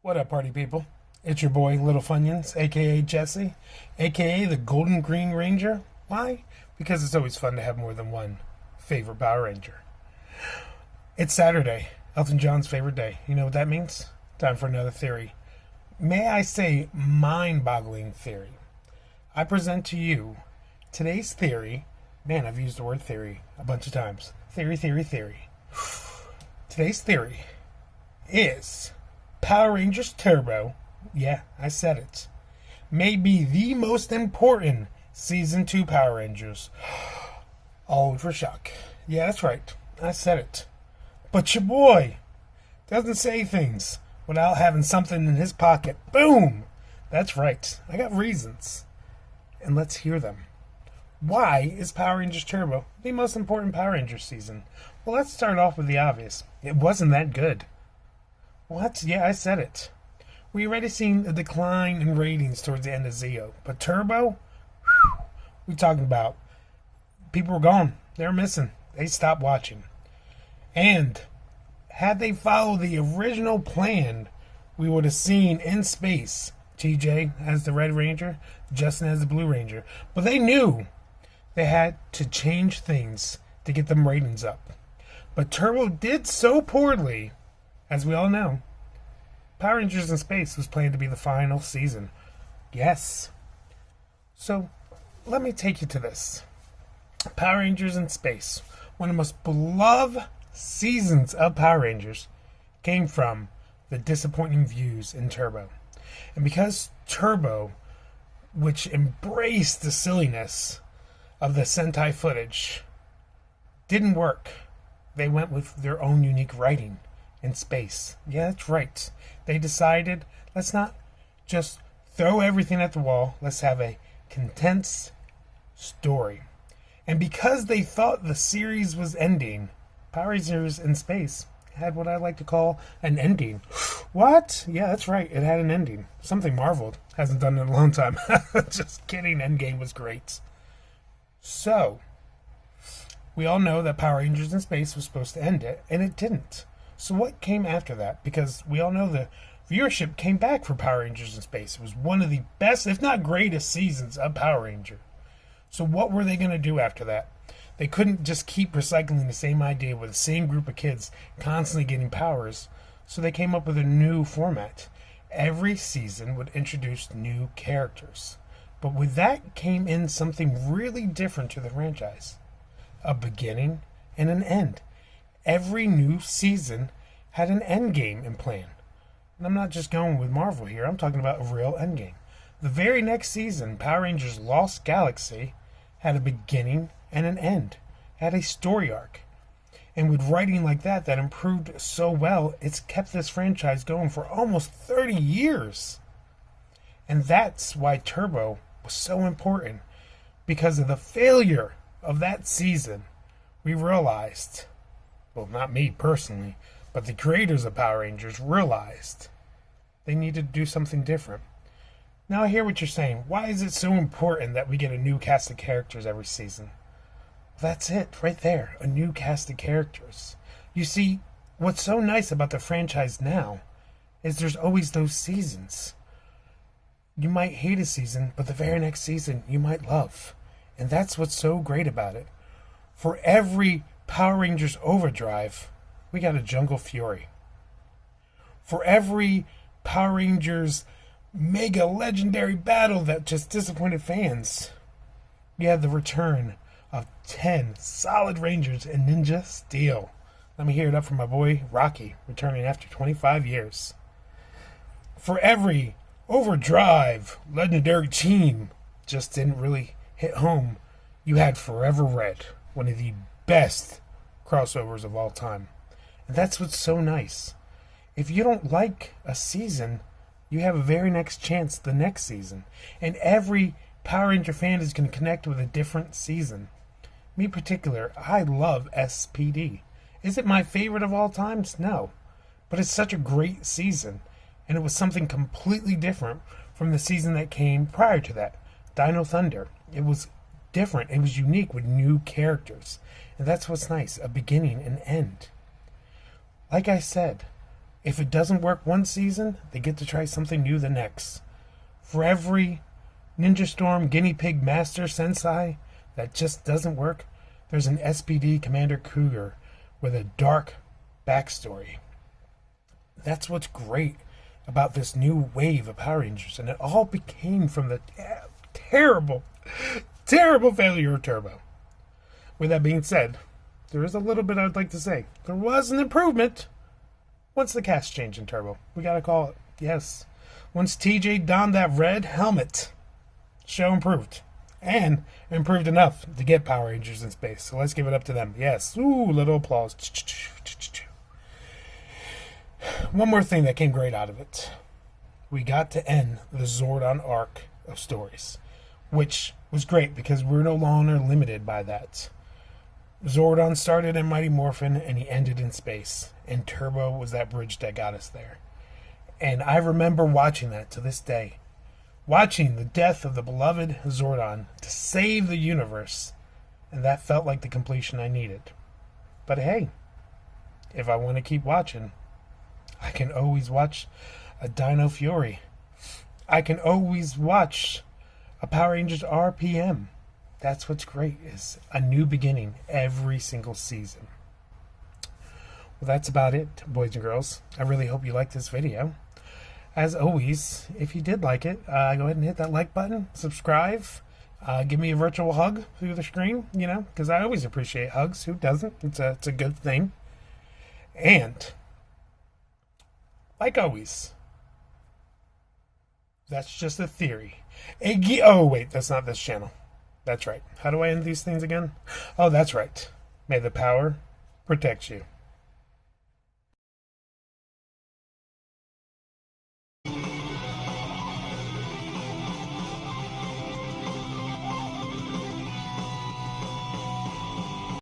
What up, party people? It's your boy, Little Funyuns, aka Jesse, aka the Golden Green Ranger. Why? Because it's always fun to have more than one favorite Power Ranger. It's Saturday, Elton John's favorite day. You know what that means? Time for another theory. May I say, mind boggling theory. I present to you today's theory. Man, I've used the word theory a bunch of times. Theory. Today's theory is Power Rangers Turbo, yeah, I said it, may be the most important Season 2 Power Rangers. All for shock. Yeah, that's right, I said it. But your boy doesn't say things without having something in his pocket. Boom! That's right, I got reasons. And let's hear them. Why is Power Rangers Turbo the most important Power Rangers season? Well, let's start off with the obvious. It wasn't that good. What? Yeah, I said it. We already seen a decline in ratings towards the end of Zeo. But Turbo? Whew, we talking about people were gone. They were missing. They stopped watching. And had they followed the original plan, we would have seen in space TJ as the Red Ranger, Justin as the Blue Ranger. But they knew they had to change things to get them ratings up. But Turbo did so poorly, as we all know. Power Rangers in Space was planned to be the final season. Yes. So, let me take you to this. Power Rangers in Space, one of the most beloved seasons of Power Rangers, came from the disappointing views in Turbo. And because Turbo, which embraced the silliness of the Sentai footage, didn't work, they went with their own unique writing in Space. Yeah, that's right. They decided, let's not just throw everything at the wall. Let's have a condensed story. And because they thought the series was ending, Power Rangers in Space had what I like to call an ending. What? Yeah, that's right. It had an ending. Something Marvel hasn't done in a long time. Just kidding. Endgame was great. So, we all know that Power Rangers in Space was supposed to end it, and it didn't. So what came after that? Because we all know the viewership came back for Power Rangers in Space. It was one of the best, if not greatest, seasons of Power Ranger. So what were they going to do after that? They couldn't just keep recycling the same idea with the same group of kids constantly getting powers. So they came up with a new format. Every season would introduce new characters. But with that came in something really different to the franchise. A beginning and an end. Every new season had an end game in plan. And I'm not just going with Marvel here, I'm talking about a real end game. The very next season, Power Rangers Lost Galaxy had a beginning and an end. Had a story arc. And with writing like that improved so well, it's kept this franchise going for almost 30 years. And that's why Turbo was so important. Because of the failure of that season, we realized, well, not me personally, but the creators of Power Rangers realized they needed to do something different. Now I hear what you're saying. Why is it so important that we get a new cast of characters every season? Well, that's it, right there. A new cast of characters. You see, what's so nice about the franchise now is there's always those seasons. You might hate a season, but the very next season you might love. And that's what's so great about it. For every Power Rangers Overdrive, we got a Jungle Fury. For every Power Rangers mega legendary battle that just disappointed fans, you have the return of 10 solid Rangers in Ninja Steel. Let me hear it up from my boy Rocky, returning after 25 years. For every Overdrive legendary team just didn't really hit home, you had Forever Red, one of the best crossovers of all time. And that's what's so nice. If you don't like a season, you have a very next chance the next season. And every Power Ranger fan is going to connect with a different season. Me in particular, I love SPD. Is it my favorite of all times? No. But it's such a great season. And it was something completely different from the season that came prior to that. Dino Thunder. It was different. It was unique with new characters. And that's what's nice. A beginning and end. Like I said, If it doesn't work one season, they get to try something new the next. For every Ninja Storm guinea pig master sensei that just doesn't work, there's an SPD Commander Cougar with a dark backstory. That's what's great about this new wave of Power Rangers, and it all became from the terrible, terrible failure of Turbo. With that being said, there is a little bit I'd like to say. There was an improvement once the cast changed in Turbo. We gotta call it. Yes. Once TJ donned that red helmet, show improved. And improved enough to get Power Rangers in space. So let's give it up to them. Yes. Ooh, little applause. One more thing that came great out of it. We got to end the Zordon arc of stories, which was great because we're no longer limited by that. Zordon started in Mighty Morphin and he ended in space. And Turbo was that bridge that got us there. And I remember watching that to this day. Watching the death of the beloved Zordon to save the universe. And that felt like the completion I needed. But hey, if I want to keep watching, I can always watch a Dino Fury. I can always watch a Power Rangers RPM. That's what's great, is a new beginning every single season. Well, that's about it, boys and girls. I really hope you liked this video. As always, if you did like it, go ahead and hit that like button, subscribe, give me a virtual hug through the screen, because I always appreciate hugs. Who doesn't? It's a good thing. And like always, that's just a theory. Oh, wait, that's not this channel. That's right. How do I end these things again? Oh, that's right. May the power protect you.